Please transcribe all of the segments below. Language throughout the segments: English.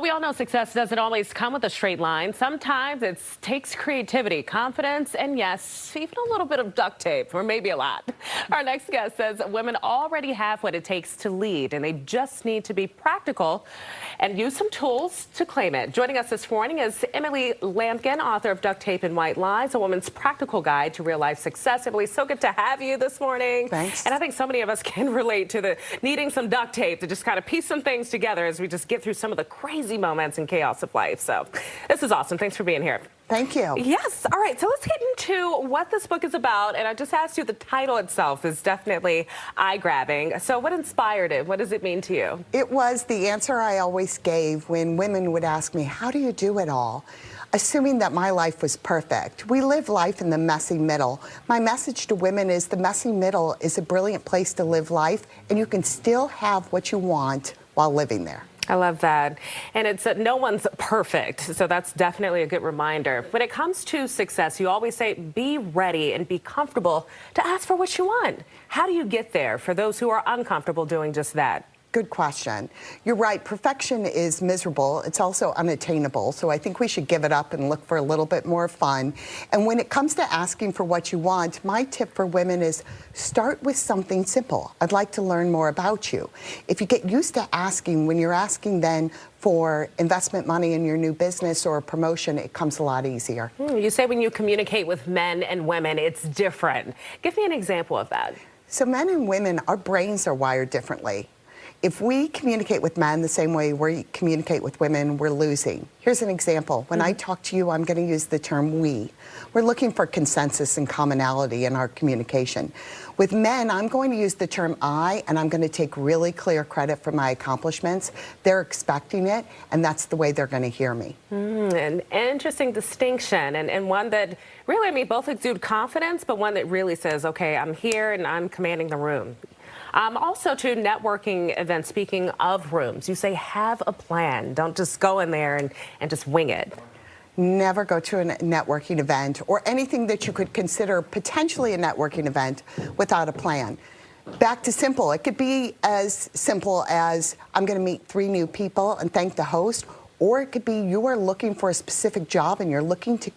We all know success doesn't always come with a straight line. Sometimes it takes creativity, confidence, and yes, even a little bit of duct tape, or maybe a lot. Our next guest says women already have what it takes to lead, and they just need to be practical and use some tools to claim it. Joining us this morning is Emily Lampkin, author of Duct Tape and White Lies, a woman's practical guide to real-life success. Emily, so good to have you this morning. Thanks. And I think so many of us can relate to the needing some duct tape to just kind of piece some things together as we just get through some of the crazy moments and chaos of life. So this is awesome. Thanks for being here. Thank you. Yes. All right. So let's get into what this book is about. And I just asked you, the title itself is definitely eye-grabbing. So what inspired it? What does it mean to you? It was the answer I always gave when women would ask me, how do you do it all? Assuming that my life was perfect. We live life in the messy middle. My message to women is the messy middle is a brilliant place to live life, and you can still have what you want while living there. I love that. And it's no one's perfect, so that's definitely a good reminder. When it comes to success, you always say be ready and be comfortable to ask for what you want. How do you get there for those who are uncomfortable doing just that? Good question. You're right. Perfection is miserable. It's also unattainable. So I think we should give it up and look for a little bit more fun. And when it comes to asking for what you want, my tip for women is start with something simple. I'd like to learn more about you. If you get used to asking, when you're asking then for investment money in your new business or a promotion, it comes a lot easier. You say when you communicate with men and women, it's different. Give me an example of that. So men and women, our brains are wired differently. If we communicate with men the same way we communicate with women, we're losing. Here's an example. When I talk to you, I'm going to use the term we. We're looking for consensus and commonality in our communication. With men, I'm going to use the term I, and I'm going to take really clear credit for my accomplishments. They're expecting it, and that's the way they're going to hear me. An interesting distinction, and one that really, I mean, both exude confidence, but one that really says, okay, I'm here and I'm commanding the room. Also to networking events, speaking of rooms, you say have a plan. Don't just go in there and just wing it. Never go to a networking event or anything that you could consider potentially a networking event without a plan. Back to simple. It could be as simple as I'm going to meet 3 new people and thank the host, or it could be you are looking for a specific job and you're looking to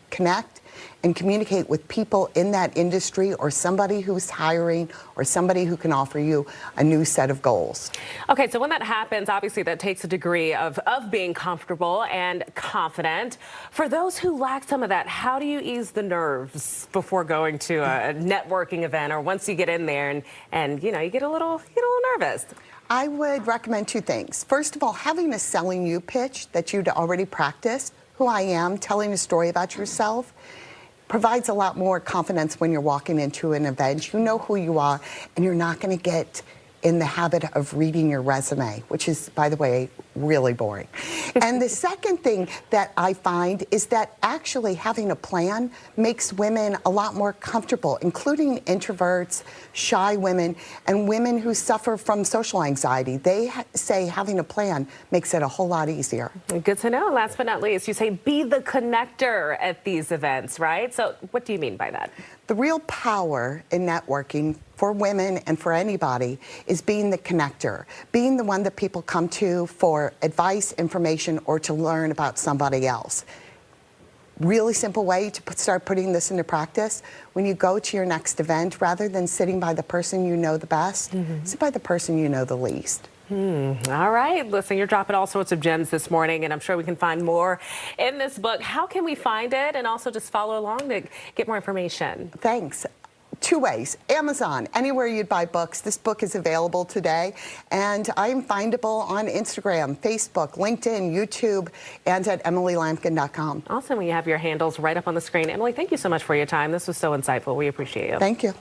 connect and communicate with people in that industry or somebody who's hiring or somebody who can offer you a new set of goals. Okay, so when that happens, obviously that takes a degree of being comfortable and confident. For those who lack some of that, how do you ease the nerves before going to a networking event or once you get in there and you know, you get a little nervous? I would recommend 2 things. First of all, having a selling you pitch that you'd already practiced, who I am, telling a story about yourself, provides a lot more confidence when you're walking into an event. You know who you are, and you're not going to get in the habit of reading your resume, which is, by the way, really boring. And the second thing that I find is that actually having a plan makes women a lot more comfortable, including introverts, shy women, and women who suffer from social anxiety. They say having a plan makes it a whole lot easier. Good to know. Last but not least, you say be the connector at these events, right? So what do you mean by that? The real power in networking for women and for anybody is being the connector, being the one that people come to for advice, information, or to learn about somebody else. Really simple way to start putting this into practice. When you go to your next event, rather than sitting by the person you know the best, sit by the person you know the least. All right. Listen, you're dropping all sorts of gems this morning, and I'm sure we can find more in this book. How can we find it and also just follow along to get more information? Thanks. 2 ways. Amazon, anywhere you'd buy books. This book is available today, and I'm findable on Instagram, Facebook, LinkedIn, YouTube, and at emilylampkin.com. Awesome. We have your handles right up on the screen. Emily, thank you so much for your time. This was so insightful. We appreciate you. Thank you.